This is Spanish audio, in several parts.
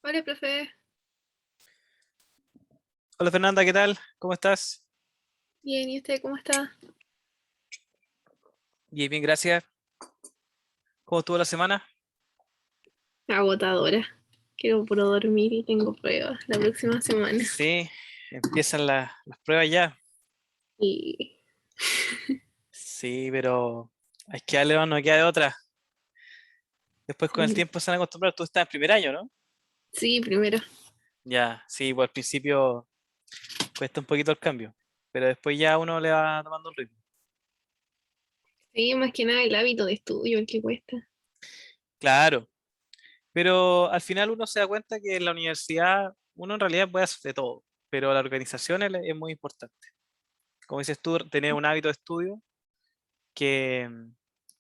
Hola, profe. Hola Fernanda, ¿qué tal? ¿Cómo estás? Bien, ¿y usted cómo está? Bien, bien, gracias. ¿Cómo estuvo la semana? Agotadora. Quiero puro dormir y tengo pruebas la próxima semana. Sí, empiezan las pruebas ya. Y Sí, pero hay que darle, no queda de otra. Después con el sí, tiempo se van a acostumbrar. Tú estás en primer año, ¿no? sí, primero. Ya, sí, pues al principio cuesta un poquito el cambio, pero después ya uno le va tomando el ritmo. Sí, más que nada el hábito de estudio el que cuesta. Claro, pero al final uno se da cuenta que en la universidad uno en realidad puede hacer de todo, pero la organización es muy importante. Como dices tú, tener un hábito de estudio que,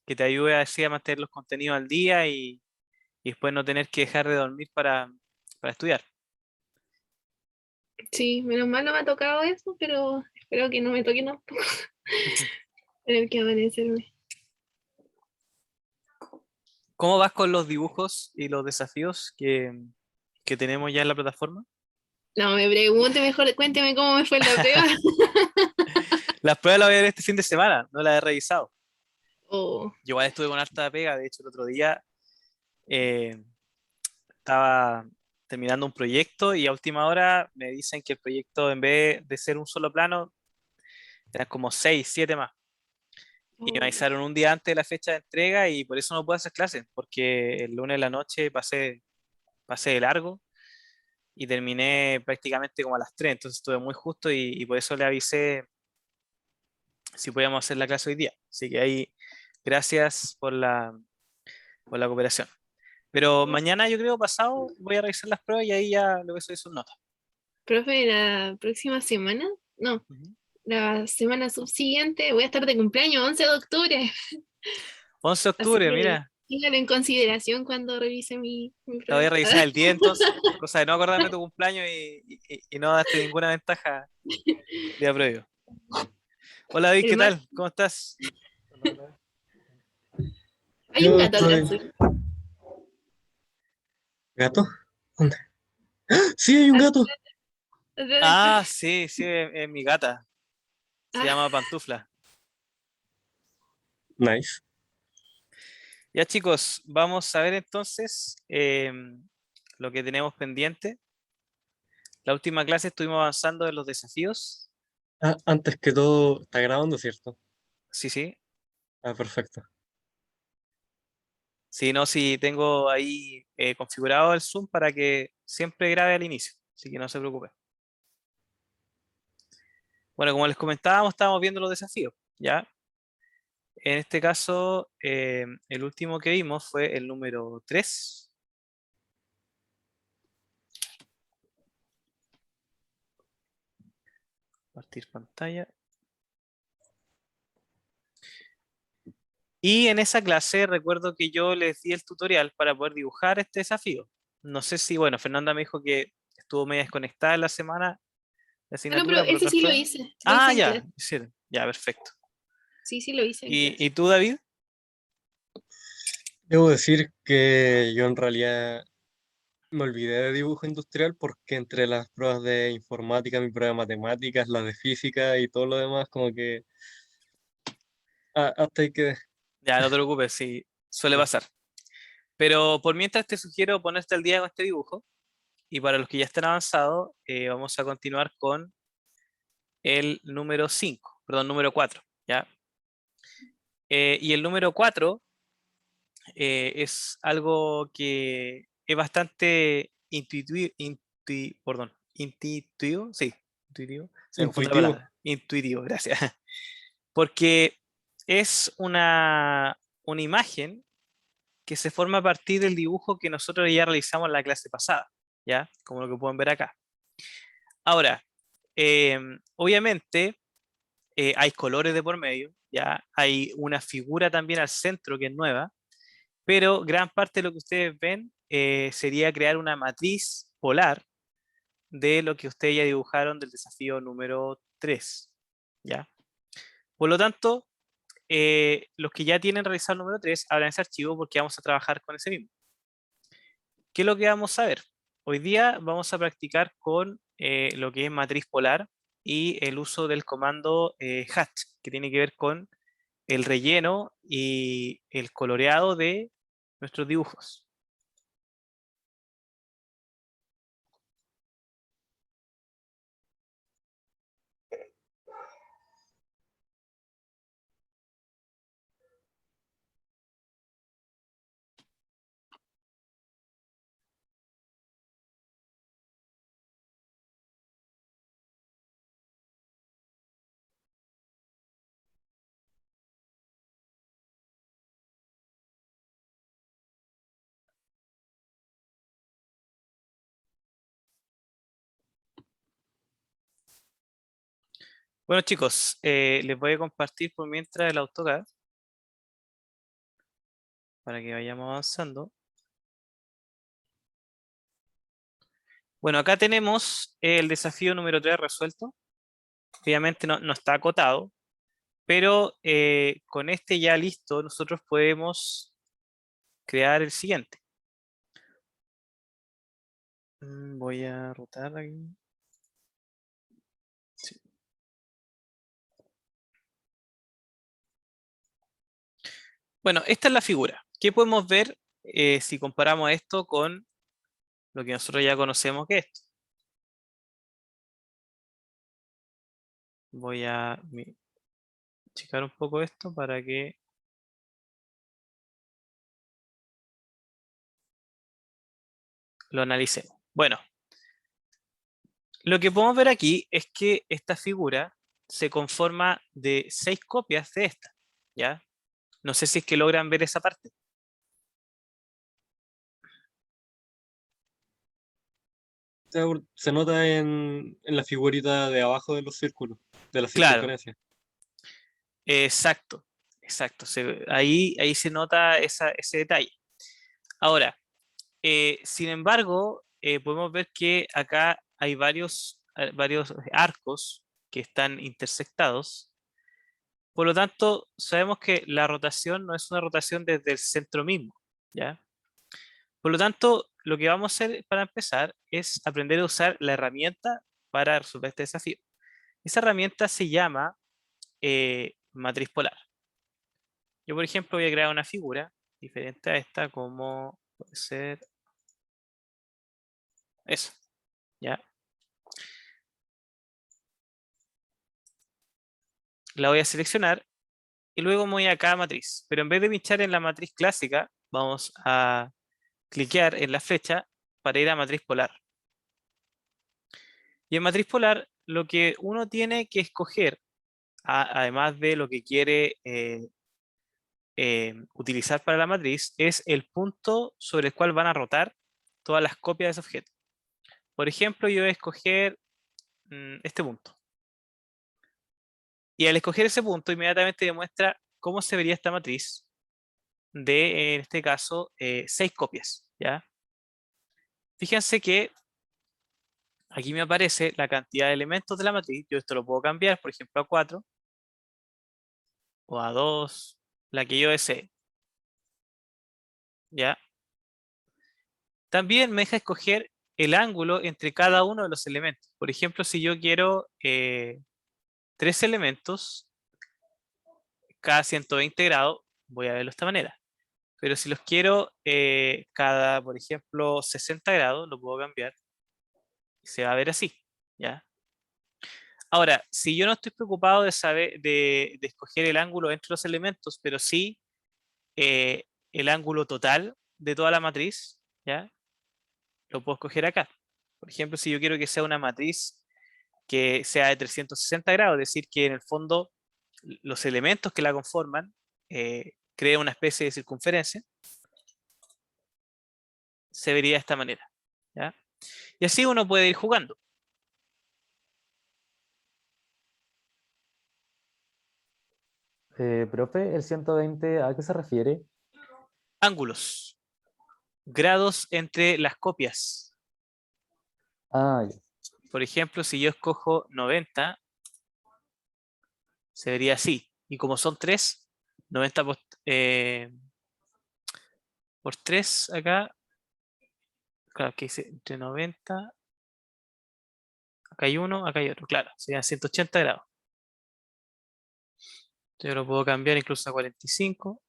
que te ayude así a mantener los contenidos al día y después no tener que dejar de dormir para estudiar. Sí, menos mal no me ha tocado eso, pero espero que no me toque tampoco tener que amanecerme. ¿Cómo vas con los dibujos y los desafíos que tenemos ya en la plataforma? No, me pregunte mejor, cuénteme cómo me fue en la prueba. Las pruebas las voy a ver este fin de semana, no las he revisado. Oh, Yo igual estuve con harta pega, de hecho el otro día eh, estaba terminando un proyecto y a última hora me dicen que el proyecto en vez de ser un solo plano, eran como 6, 7 más. Y me oh. avisaron un día antes de la fecha de entrega y por eso no puedo hacer clases, porque el lunes de la noche pasé de largo y terminé prácticamente como a las 3, entonces estuve muy justo y por eso le avisé si podíamos hacer la clase hoy día. Así que ahí, gracias por la cooperación. Pero mañana yo creo pasado voy a revisar las pruebas y ahí ya le voy a subir sus notas. Profe, la próxima semana, no, Ujú. la semana subsiguiente voy a estar de cumpleaños, 11 de octubre. 11 de Así octubre, que mira, téngalo en consideración cuando revise mi la voy a prueba. revisar el día entonces, cosa de no acordarme tu cumpleaños y no darte ninguna ventaja de apruebo. Hola David, ¿qué Hermano, tal? ¿Cómo estás? hay un Yo gato estoy... atrás suyo. ¿Gato? ¿Dónde? Sí, hay un gato. Atrás del Ah, profe. sí, sí, es mi gata. Se Ah, llama Pantufla. Nice. Ya chicos, vamos a ver entonces lo que tenemos pendiente. La última clase estuvimos avanzando en los desafíos. Ah, antes que todo, está grabando, ¿cierto? Sí, sí. Ah, perfecto. Sí, no, sí, tengo ahí configurado el Zoom para que siempre grabe al inicio. Así que no se preocupe. Bueno, como les comentábamos, estábamos viendo los desafíos. ¿Ya? En este caso, el último que vimos fue el número 3. Compartir pantalla. Y en esa clase recuerdo que yo les di el tutorial para poder dibujar este desafío. No sé si, bueno, Fernanda me dijo que estuvo media desconectada en la semana de ah, no, pero asignatura por ese otras sí pruebas. lo Ah, hice en ya, clase. hicieron. Ya, perfecto. Sí, sí, lo hice en ¿Y clase. tú, David? Debo decir que yo en realidad me olvidé de dibujo industrial porque entre las pruebas de informática, mi prueba de matemáticas, la de física y todo lo demás, como que hasta ahí quedé. Ya, no te preocupes, sí, suele Sí. pasar. Pero por mientras te sugiero ponerte al día con este dibujo. Y para los que ya estén avanzados, vamos a continuar con el número 5, perdón, número 4. ¿Ya? Y el número 4 es algo que es bastante intuitivo, sí, intuitivo, se me confunde la Intuitivo. palabra, intuitivo, gracias, porque es una imagen que se forma a partir del dibujo que nosotros ya realizamos en la clase pasada, ¿ya? Como lo que pueden ver acá. Ahora, obviamente hay colores de por medio, ¿ya? Hay una figura también al centro que es nueva, pero gran parte de lo que ustedes ven sería crear una matriz polar de lo que ustedes ya dibujaron del desafío número 3, ¿ya? Por lo tanto, los que ya tienen realizado el número 3 abran ese archivo porque vamos a trabajar con ese mismo. ¿Qué es lo que vamos a ver? hoy día vamos a practicar con lo que es matriz polar y el uso del comando hatch, que tiene que ver con el relleno y el coloreado de nuestros dibujos. Bueno chicos, les voy a compartir por mientras el AutoCAD para que vayamos avanzando. Bueno, acá tenemos el desafío número 3 resuelto. Obviamente no está acotado, pero con este ya listo, nosotros podemos crear el siguiente. Voy a rotar aquí. Sí. Bueno, esta es la figura. ¿Qué podemos ver si comparamos esto con lo que nosotros ya conocemos que es esto? Voy a checar un poco esto para que lo analicemos. Bueno, lo que podemos ver aquí es que esta figura se conforma de 6 copias de esta, ¿ya? No sé si es que logran ver esa parte. Se nota en la figurita de abajo de los círculos, de la Claro, circunferencia. exacto, exacto. Ahí se nota ese detalle. Ahora, sin embargo, podemos ver que acá hay varios arcos que están intersectados. Por lo tanto, sabemos que la rotación no es una rotación desde el centro mismo, ¿ya? Por lo tanto, lo que vamos a hacer para empezar es aprender a usar la herramienta para resolver este desafío. Esa herramienta se llama matriz polar. Yo, por ejemplo, voy a crear una figura diferente a esta, como puede ser eso, ¿ya? La voy a seleccionar y luego me voy acá a matriz. Pero en vez de pinchar en la matriz clásica, vamos a cliquear en la flecha para ir a matriz polar. Y en matriz polar, lo que uno tiene que escoger, además de lo que quiere utilizar para la matriz, es el punto sobre el cual van a rotar todas las copias de ese objeto. Por ejemplo, yo voy a escoger este punto. Y al escoger ese punto, inmediatamente demuestra cómo se vería esta matriz de, en este caso, 6 copias, ¿ya? Fíjense que aquí me aparece la cantidad de elementos de la matriz. Yo esto lo puedo cambiar, por ejemplo, a 4 o a 2, la que yo desee, ¿ya? También me deja escoger el ángulo entre cada uno de los elementos. Por ejemplo, si yo quiero 3 elementos, cada 120 grados, voy a verlo de esta manera. Pero si los quiero cada, por ejemplo, 60 grados, lo puedo cambiar y se va a ver así, ¿ya? Ahora, si yo no estoy preocupado de saber, de escoger el ángulo entre los elementos, pero sí eh, el ángulo total de toda la matriz, ¿ya? Lo puedo escoger acá. Por ejemplo, si yo quiero que sea una matriz que sea de 360 grados, es decir, que en el fondo los elementos que la conforman creen una especie de circunferencia, se vería de esta manera, ¿ya? Y así uno puede ir jugando. Profe, ¿el 120 a qué se refiere? Ángulos, grados entre las copias. Ah, ya. Por ejemplo, si yo escojo 90, se vería así. Y como son 3, 90 por 3 acá, Claro, que dice entre 90. Acá hay uno, acá hay otro. Claro, serían 180 grados. Yo lo puedo cambiar incluso a 45.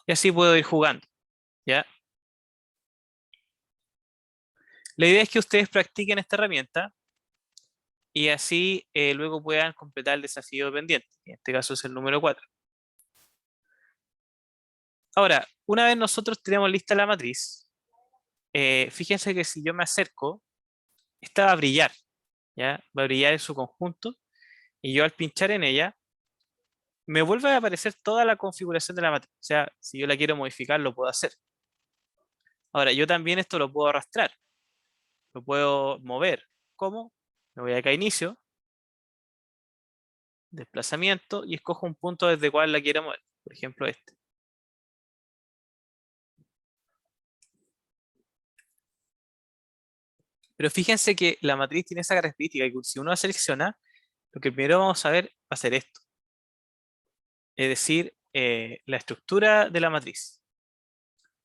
Y así puedo ir jugando. ¿Ya? La idea es que ustedes practiquen esta herramienta y así luego puedan completar el desafío pendiente. En este caso es el número 4. Ahora, una vez nosotros tenemos lista la matriz, fíjense que si yo me acerco, esta va a brillar. ¿Ya? Va a brillar en su conjunto y yo al pinchar en ella, me vuelve a aparecer toda la configuración de la matriz. O sea, si yo la quiero modificar, lo puedo hacer. Ahora, yo también esto lo puedo arrastrar. Lo puedo mover. ¿Cómo? Me voy acá a inicio, desplazamiento y escojo un punto desde el cual la quiero mover. Por ejemplo, este. Pero fíjense que la matriz tiene esa característica que si uno la selecciona, lo que primero vamos a ver va a ser esto. Es decir, la estructura de la matriz.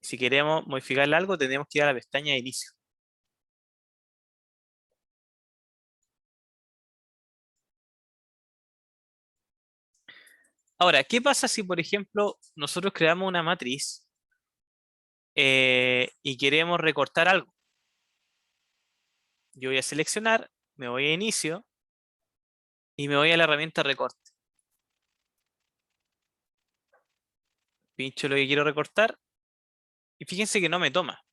Si queremos modificarle algo, tendremos que ir a la pestaña de inicio. Ahora, ¿qué pasa si, por ejemplo, nosotros creamos una matriz y queremos recortar algo? Yo voy a seleccionar, me voy a inicio y me voy a la herramienta recorte. Pincho lo que quiero recortar y fíjense que no me toma.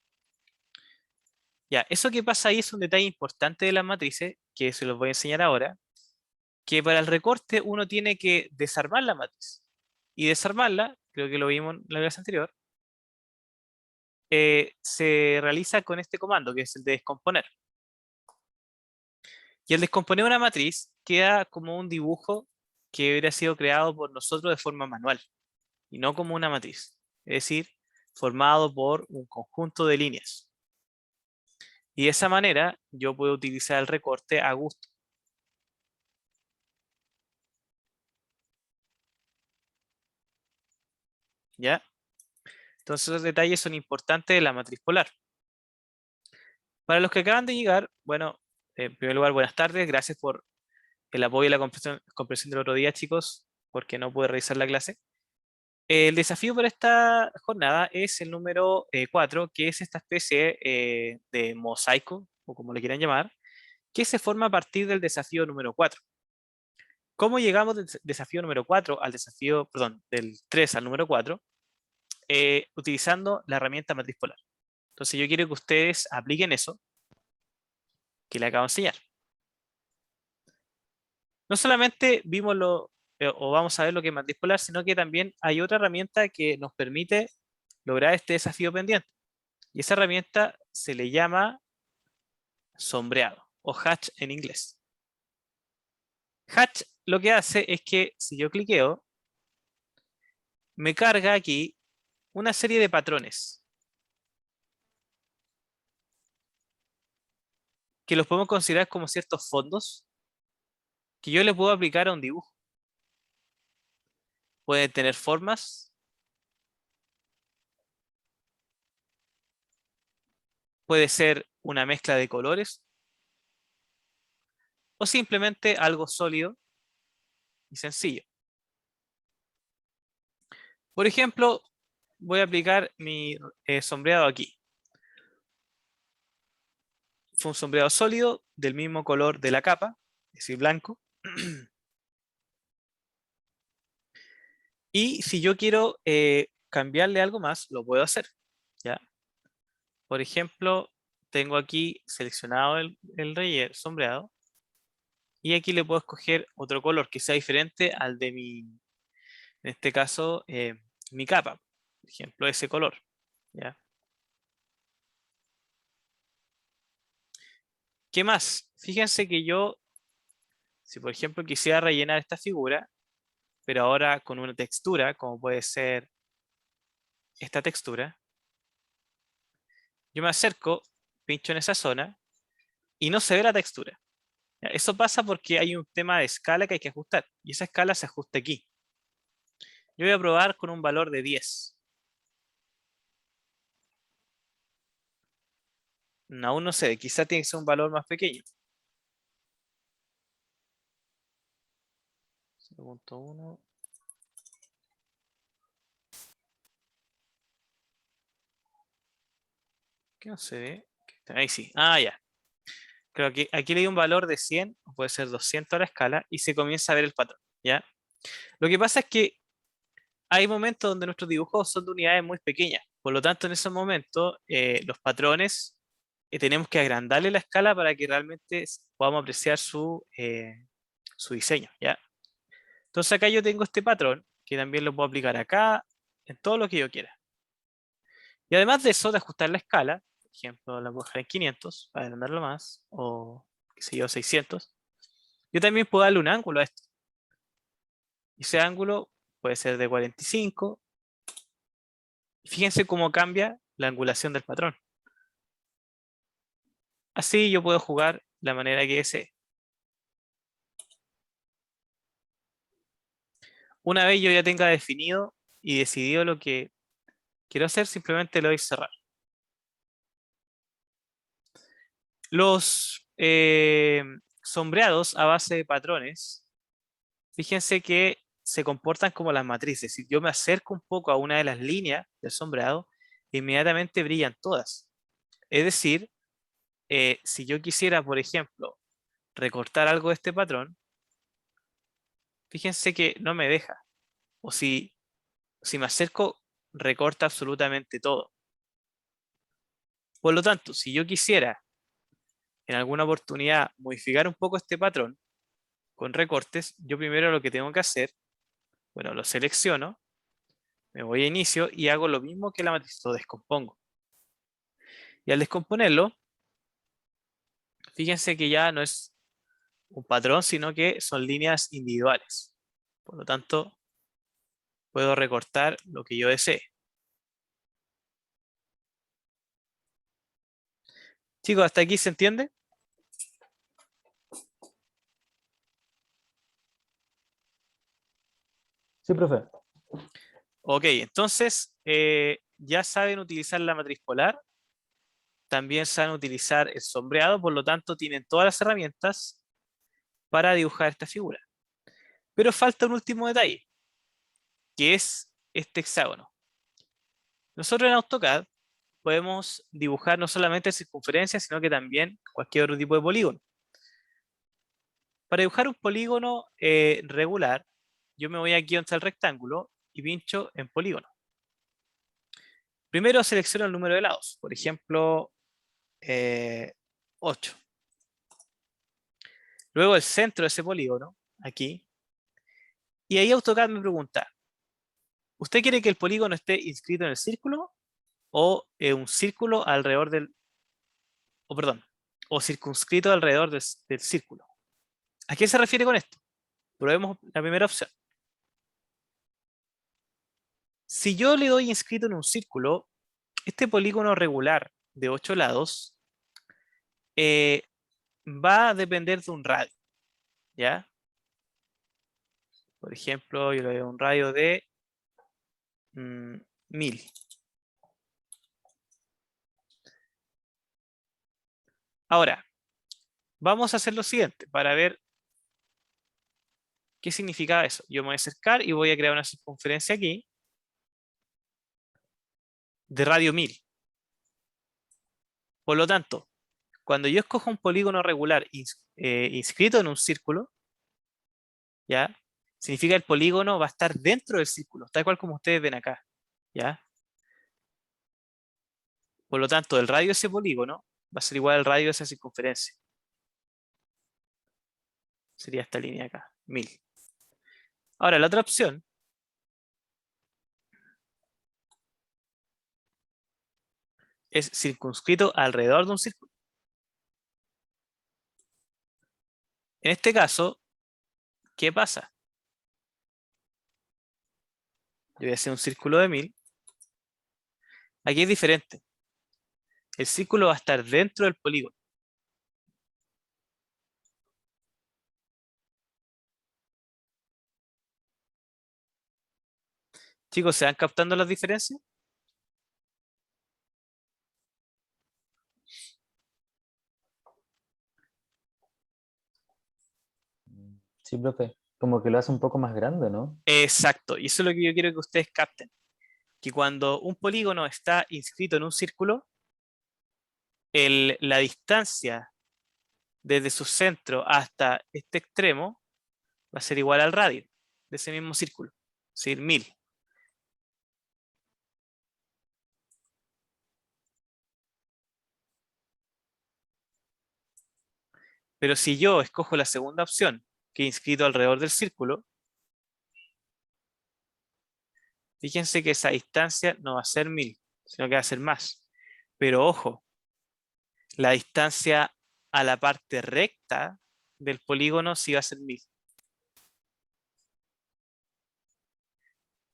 Ya, eso que pasa ahí es un detalle importante de las matrices que se los voy a enseñar ahora, que para el recorte uno tiene que desarmar la matriz. Y desarmarla, creo que lo vimos en la clase anterior, se realiza con este comando, que es el de descomponer. Y al descomponer una matriz, queda como un dibujo que hubiera sido creado por nosotros de forma manual, y no como una matriz. Es decir, formado por un conjunto de líneas. Y de esa manera yo puedo utilizar el recorte a gusto. ¿Ya? Entonces esos detalles son importantes de la matriz polar. Para los que acaban de llegar, bueno, en primer lugar, buenas tardes. Gracias por el apoyo y la comprensión del otro día, chicos, porque no pude revisar la clase. El desafío para esta jornada es el número 4, que es esta especie de mosaico, o como le quieran llamar, que se forma a partir del desafío número 4. ¿Cómo llegamos del desafío número 4 al desafío, perdón, del 3 al número 4? Utilizando la herramienta matriz polar. Entonces yo quiero que ustedes apliquen eso que le acabo de enseñar. No solamente vimos o vamos a ver lo que es matriz polar, sino que también hay otra herramienta que nos permite lograr este desafío pendiente. Y esa herramienta se le llama sombreado o hatch en inglés. Hatch lo que hace es que si yo cliqueo, me carga aquí una serie de patrones que los podemos considerar como ciertos fondos que yo le puedo aplicar a un dibujo. Pueden tener formas, puede ser una mezcla de colores o simplemente algo sólido y sencillo. Por ejemplo, voy a aplicar mi sombreado aquí. Fue un sombreado sólido del mismo color de la capa, es decir, blanco. Y si yo quiero cambiarle algo más, lo puedo hacer. ¿Ya? Por ejemplo, tengo aquí seleccionado el sombreado. Y aquí le puedo escoger otro color que sea diferente al de en este caso, mi capa. Por ejemplo, ese color. ¿Ya? ¿Qué más? Fíjense que yo, si por ejemplo quisiera rellenar esta figura, pero ahora con una textura, como puede ser esta textura, yo me acerco, pincho en esa zona y no se ve la textura. Ya, eso pasa porque hay un tema de escala que hay que ajustar, y esa escala se ajusta aquí. Yo voy a probar con un valor de 10. Aún no sé, quizá tiene que ser un valor más pequeño. 0.1. ¿Qué no se ve? Ahí sí. Ah, ya. Creo que aquí le di un valor de 100, o puede ser 200 a la escala, y se comienza a ver el patrón, ¿ya? Lo que pasa es que hay momentos donde nuestros dibujos son de unidades muy pequeñas. Por lo tanto, en esos momentos, los patrones tenemos que agrandarle la escala para que realmente podamos apreciar su diseño, ¿ya? Entonces acá yo tengo este patrón, que también lo puedo aplicar acá, en todo lo que yo quiera. Y además de eso, de ajustar la escala, por ejemplo, la puedo dejar en 500 para agrandarlo más, o qué sé yo, 600. Yo también puedo darle un ángulo a esto. Y ese ángulo puede ser de 45. Fíjense cómo cambia la angulación del patrón. Así yo puedo jugar la manera que desee. Una vez yo ya tenga definido y decidido lo que quiero hacer, simplemente le doy cerrar. Los sombreados a base de patrones, fíjense que se comportan como las matrices. Si yo me acerco un poco a una de las líneas del sombreado, inmediatamente brillan todas. Es decir, si yo quisiera, por ejemplo, recortar algo de este patrón, fíjense que no me deja. O si me acerco, recorta absolutamente todo. Por lo tanto, si yo quisiera en alguna oportunidad modificar un poco este patrón con recortes, yo primero lo que tengo que hacer, bueno, lo selecciono, me voy a inicio y hago lo mismo que la matriz, lo descompongo. Y al descomponerlo, fíjense que ya no es un patrón, sino que son líneas individuales. Por lo tanto, puedo recortar lo que yo desee. Chicos, ¿hasta aquí se entiende? Sí, profe. Ok, entonces ya saben utilizar la matriz polar, también saben utilizar el sombreado, por lo tanto tienen todas las herramientas para dibujar esta figura. Pero falta un último detalle, que es este hexágono. Nosotros en AutoCAD podemos dibujar no solamente circunferencias, sino que también cualquier otro tipo de polígono. Para dibujar un polígono regular, yo me voy aquí donde está el rectángulo y pincho en polígono. Primero selecciono el número de lados, por ejemplo, 8. Luego el centro de ese polígono, aquí, y ahí AutoCAD me pregunta, ¿usted quiere que el polígono esté inscrito en el círculo o un círculo alrededor o circunscrito alrededor del círculo? ¿A qué se refiere con esto? Probemos la primera opción. Si yo le doy inscrito en un círculo, este polígono regular de 8 lados eh, va a depender de un radio, ¿ya? Por ejemplo, yo le doy un radio de 1000. Ahora, vamos a hacer lo siguiente para ver qué significa eso. Yo me voy a acercar y voy a crear una circunferencia aquí de radio 1000. Por lo tanto, cuando yo escojo un polígono regular inscrito en un círculo, ¿ya? Significa que el polígono va a estar dentro del círculo, tal cual como ustedes ven acá, ¿ya? Por lo tanto, el radio de ese polígono va a ser igual al radio de esa circunferencia. Sería esta línea acá, 1000. Ahora, la otra opción es circunscrito alrededor de un círculo. En este caso, ¿qué pasa? Yo voy a hacer un círculo de 1000. Aquí es diferente. El círculo va a estar dentro del polígono. Chicos, ¿se van captando las diferencias? Sí, profe. Como que lo hace un poco más grande, ¿no? Exacto, y eso es lo que yo quiero que ustedes capten, que cuando un polígono está inscrito en un círculo, la distancia desde su centro hasta este extremo va a ser igual al radio de ese mismo círculo, es decir, 1000. Pero si yo escojo la segunda opción, que he inscrito alrededor del círculo, fíjense que esa distancia no va a ser 1000, sino que va a ser más. Pero ojo, la distancia a la parte recta del polígono sí va a ser 1000.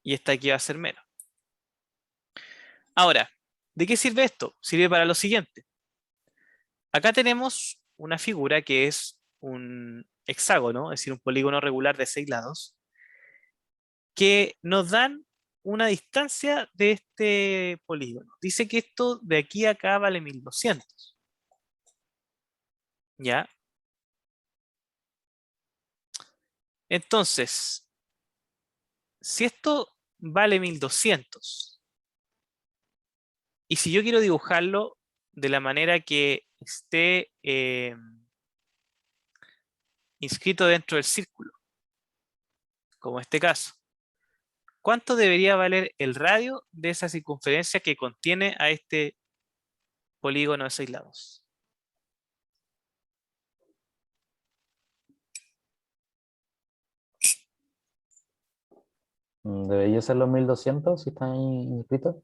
Y esta aquí va a ser menos. Ahora, ¿de qué sirve esto? Sirve para lo siguiente. Acá tenemos una figura que es un hexágono, es decir, un polígono regular de 6 lados, que nos dan una distancia de este polígono. Dice que esto de aquí a acá vale 1200. ¿Ya? Entonces, si esto vale 1200 y si yo quiero dibujarlo de la manera que esté inscrito dentro del círculo, como este caso, ¿cuánto debería valer el radio de esa circunferencia que contiene a este polígono de 6 lados? Debería ser los 1200 si están ahí inscritos.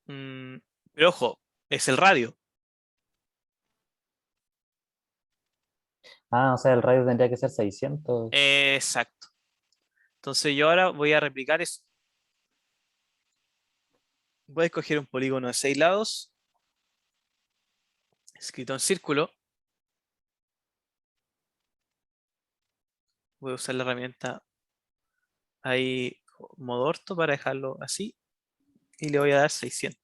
Mm, pero ojo, es el radio. Ah, o sea, el radio tendría que ser 600. Exacto. Entonces yo ahora voy a replicar eso. Voy a escoger un polígono de 6 lados, escrito en círculo. Voy a usar la herramienta ahí, modo orto, para dejarlo así. Y le voy a dar 600.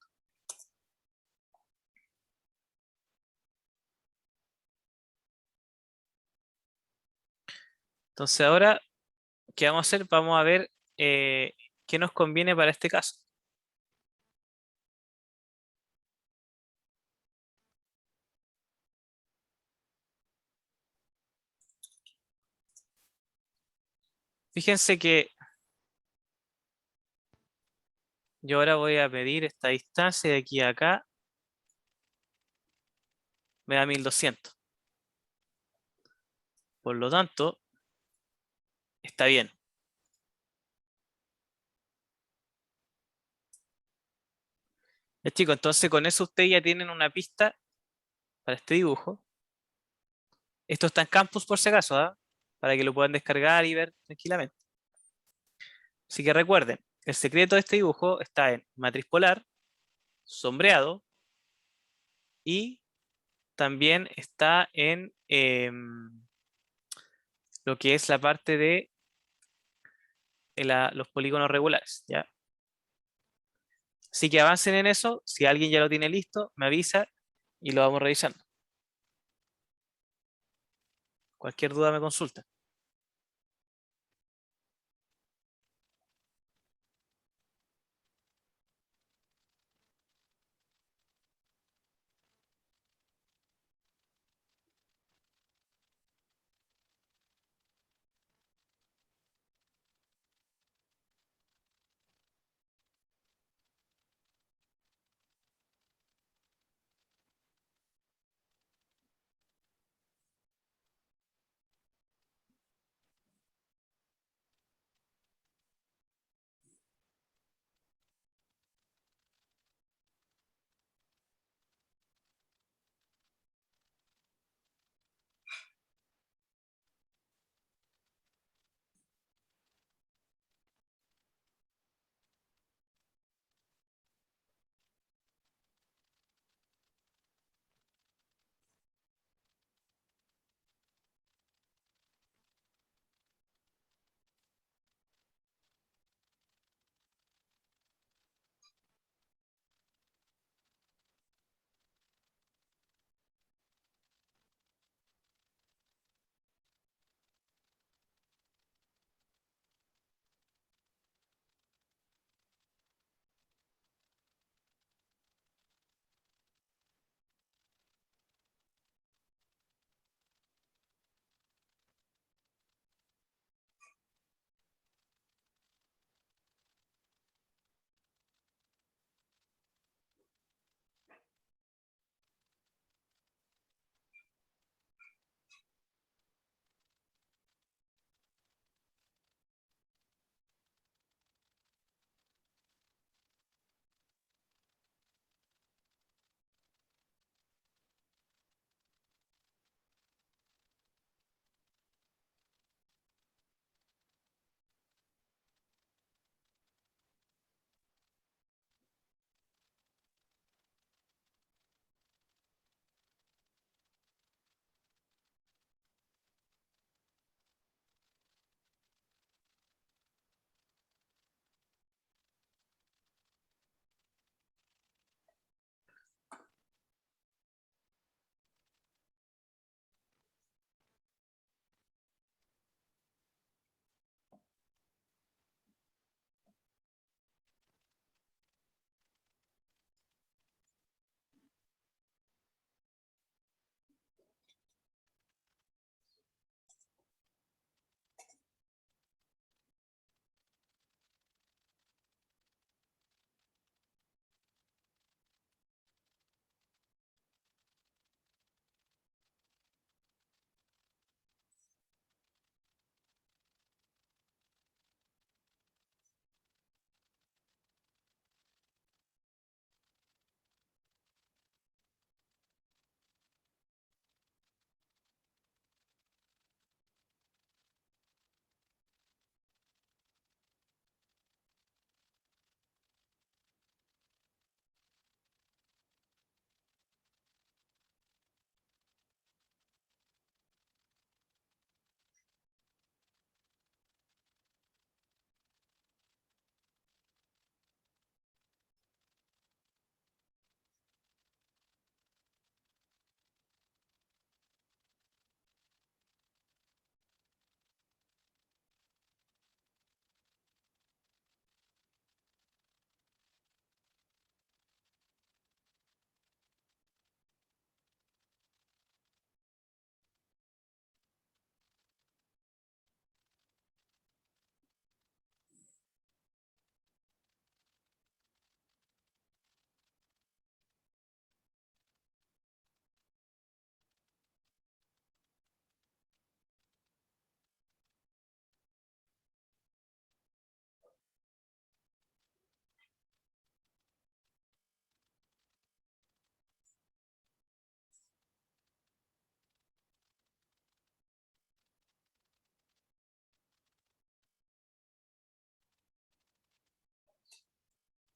Entonces ahora, ¿qué vamos a hacer? Vamos a ver qué nos conviene para este caso. Fíjense que yo ahora voy a medir esta distancia de aquí a acá. Me da 1200. Por lo tanto, está bien. Ya, chicos, entonces con eso ustedes ya tienen una pista para este dibujo. Esto está en Campus por si acaso, ¿ah? Para que lo puedan descargar y ver tranquilamente. Así que recuerden, el secreto de este dibujo está en matriz polar, sombreado y también está en lo que es la parte de los polígonos regulares, ¿ya? Así que avancen en eso. Si alguien ya lo tiene listo, me avisa y lo vamos revisando. Cualquier duda me consulta.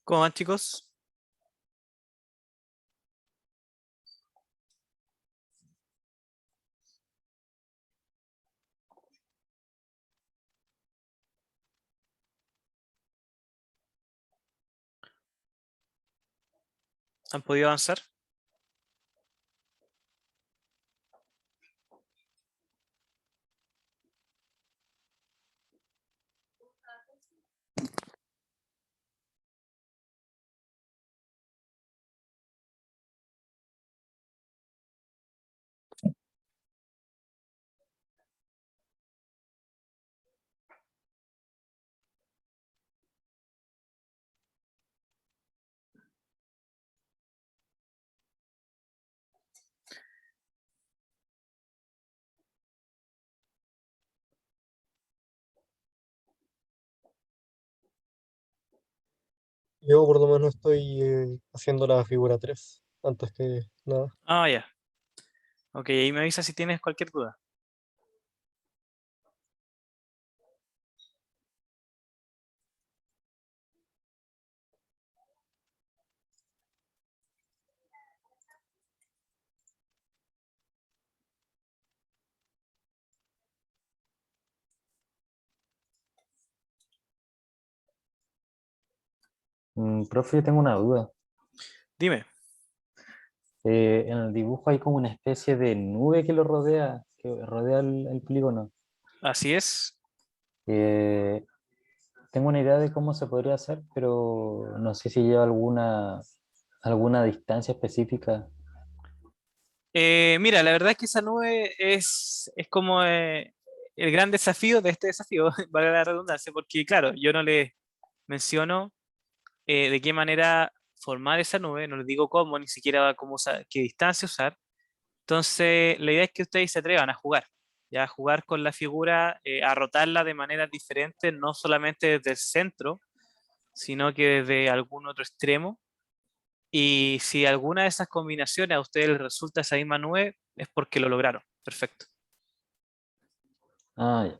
¿Cómo van, chicos? ¿Han podido avanzar? Yo por lo menos estoy haciendo la figura 3 antes que nada. Ah, ya. Ok, ahí me avisa si tienes cualquier duda. Profe, yo tengo una duda. Dime. En el dibujo hay como una especie de nube que rodea el polígono. Así es. Eh, Tengo una idea de cómo se podría hacer, pero no sé si lleva alguna distancia específica. Mira, la verdad es que esa nube es como el gran desafío de este desafío, vale la redundancia, porque claro, yo no le menciono de qué manera formar esa nube, no les digo cómo, ni siquiera cómo usar, qué distancia usar. Entonces, la idea es que ustedes se atrevan a jugar, ya a jugar con la figura, a rotarla de maneras diferentes, no solamente desde el centro, sino que desde algún otro extremo. Y si alguna de esas combinaciones a ustedes les resulta esa misma nube, es porque lo lograron. Perfecto. Ah, ya.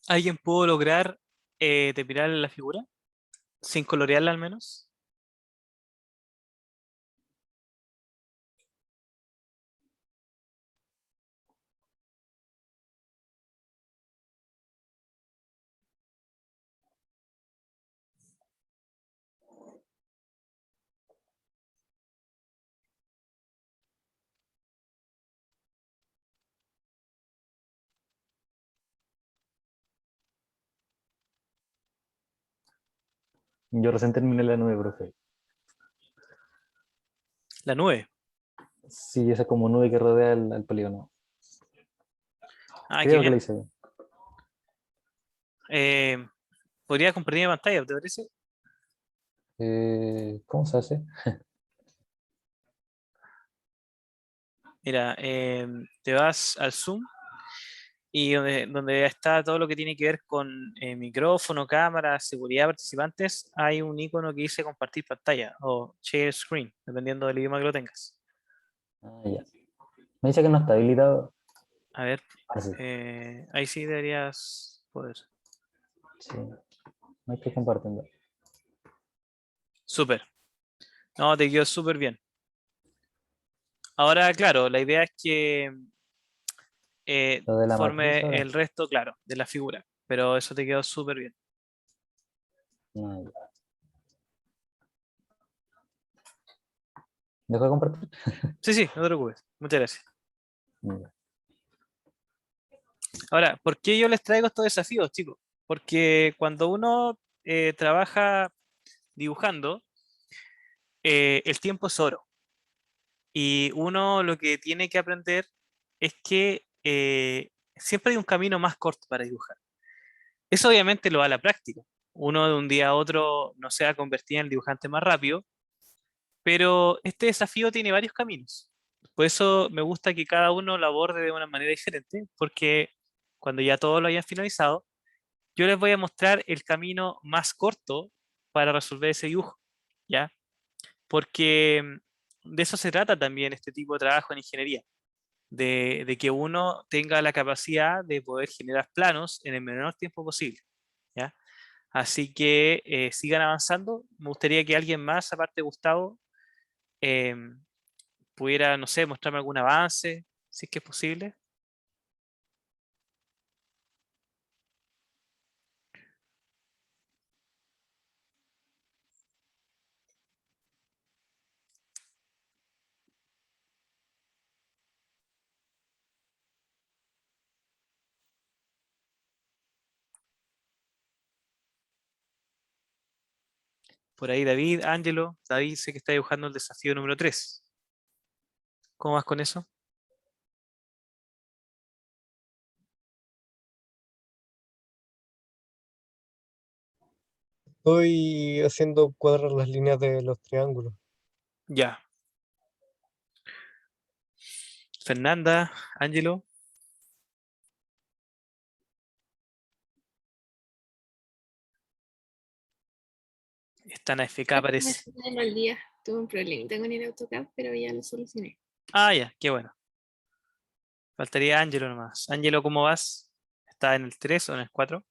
¿Alguien pudo lograr terminar la figura? Sin colorearla al menos. Yo recién terminé la 9, profe. La nube. Sí, esa como nube que rodea al polígono. Ah, qué Creo que bien. la hice bien. ¿Podría compartir mi pantalla, te parece? ¿Cómo se hace? Mira, te vas al Zoom y donde está todo lo que tiene que ver con micrófono, cámara, seguridad, participantes, hay un icono que dice compartir pantalla o share screen, dependiendo del idioma que lo tengas. Ah, ya. Me dice que no está habilitado. A ver, Ah, sí. ahí sí deberías poder. Sí. No estoy compartiendo. Súper. No, te quedó súper bien. Ahora, claro, la idea es que Lo de la matriz forme ahora. el resto, claro, de la figura. Pero eso te quedó súper bien. Ah, ya. ¿Dejo de compartir? Sí, sí, no te preocupes. Muchas gracias. Ya. Ahora, ¿por qué yo les traigo estos desafíos, chicos? Porque cuando uno trabaja dibujando, el tiempo es oro. Y uno lo que tiene que aprender es que siempre hay un camino más corto para dibujar. Eso obviamente lo da la práctica. Uno de un día a otro no se va a convertir en el dibujante más rápido, pero este desafío tiene varios caminos. Por eso me gusta que cada uno lo aborde de una manera diferente, porque cuando ya todos lo hayan finalizado, yo les voy a mostrar el camino más corto para resolver ese dibujo, ¿ya? Porque de eso se trata también este tipo de trabajo en ingeniería, de que uno tenga la capacidad de poder generar planos en el menor tiempo posible, ¿ya? Así que sigan avanzando. Me gustaría que alguien más, aparte de Gustavo, em, pudiera, no sé, mostrarme algún avance, si es que es posible. Por ahí David, Ángelo, David sé que está dibujando el desafío número 3. ¿Cómo vas con eso? Estoy haciendo cuadrar las líneas de los triángulos. Ya. Fernanda, Ángelo, están AFK Me parece. fue de mal día. Tuve un problemita con el AutoCAD, pero ya lo solucioné. Ah, ya, qué bueno. Faltaría Ángelo nomás. Ángelo, ¿cómo vas? ¿Está en el 3 o en el 4?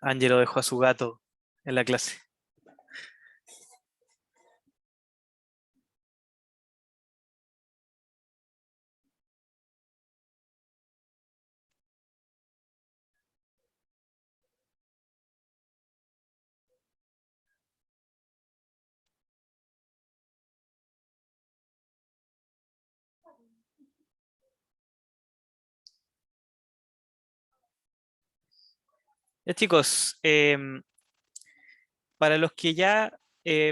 Ángelo dejó a su gato en la clase. Ya chicos, para los que ya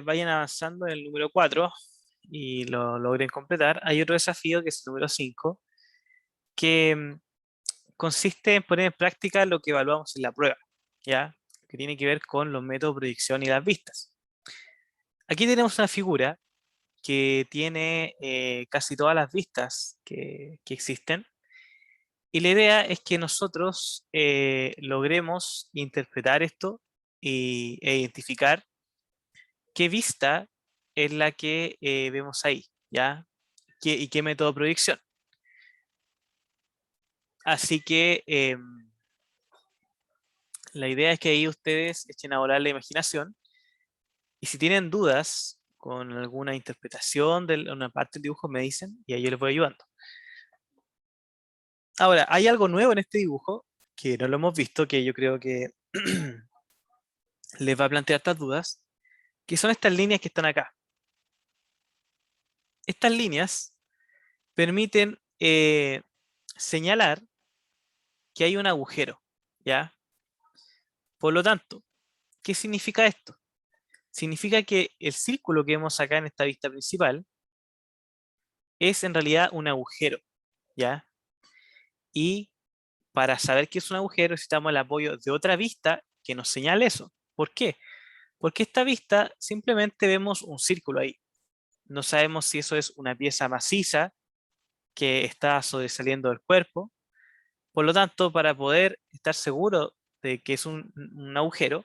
vayan avanzando en el número 4 y lo logren completar, hay otro desafío que es el número 5, que consiste en poner en práctica lo que evaluamos en la prueba, ¿ya? Que tiene que ver con los métodos de predicción y las vistas. Aquí tenemos una figura que tiene casi todas las vistas que existen. Y la idea es que nosotros logremos interpretar esto e identificar qué vista es la que vemos ahí, ¿ya? Y qué método de predicción. Así que la idea es que ahí ustedes echen a volar la imaginación y si tienen dudas con alguna interpretación de una parte del dibujo me dicen y ahí yo les voy ayudando. Ahora, hay algo nuevo en este dibujo que no lo hemos visto, que yo creo que les va a plantear estas dudas, que son estas líneas que están acá, estas líneas permiten señalar que hay un agujero, ¿ya? Por lo tanto, ¿qué significa esto? Significa que el círculo que vemos acá en esta vista principal es en realidad un agujero, ¿ya? Y para saber qué es un agujero necesitamos el apoyo de otra vista que nos señale eso. ¿Por qué? Porque esta vista simplemente vemos un círculo ahí. No sabemos si eso es una pieza maciza que está sobresaliendo del cuerpo. Por lo tanto, para poder estar seguro de que es un agujero,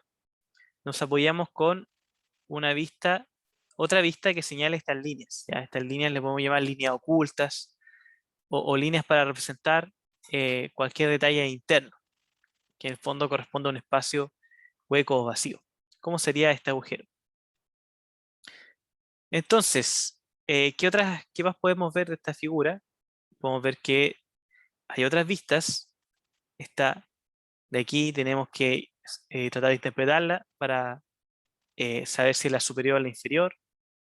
nos apoyamos con una vista, otra vista que señale estas líneas. ¿Ya? Estas líneas le podemos llamar líneas ocultas o líneas para representar cualquier detalle interno, que en el fondo corresponde a un espacio hueco o vacío. ¿Cómo sería este agujero? Entonces, ¿qué más podemos ver de esta figura? Podemos ver que hay otras vistas. Esta de aquí tenemos que tratar de interpretarla para saber si es la superior o la inferior,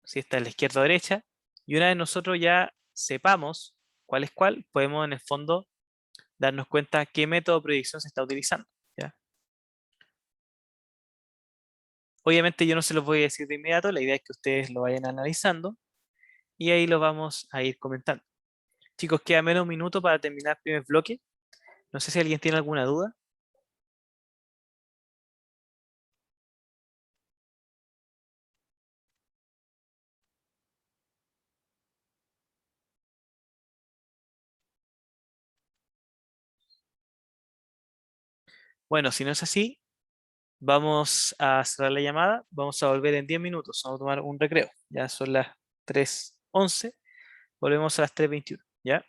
si está en la izquierda o derecha. Y una vez nosotros ya sepamos cuál es cuál, podemos en el fondo darnos cuenta qué método de predicción se está utilizando. ¿Ya? Obviamente yo no se los voy a decir de inmediato, la idea es que ustedes lo vayan analizando y ahí lo vamos a ir comentando. Chicos, queda menos un minuto para terminar el primer bloque. No sé si alguien tiene alguna duda. Bueno, si no es así, vamos a cerrar la llamada. Vamos a volver en 10 minutos. Vamos a tomar un recreo. Ya son las 3:11. Volvemos a las 3:21. ¿Ya?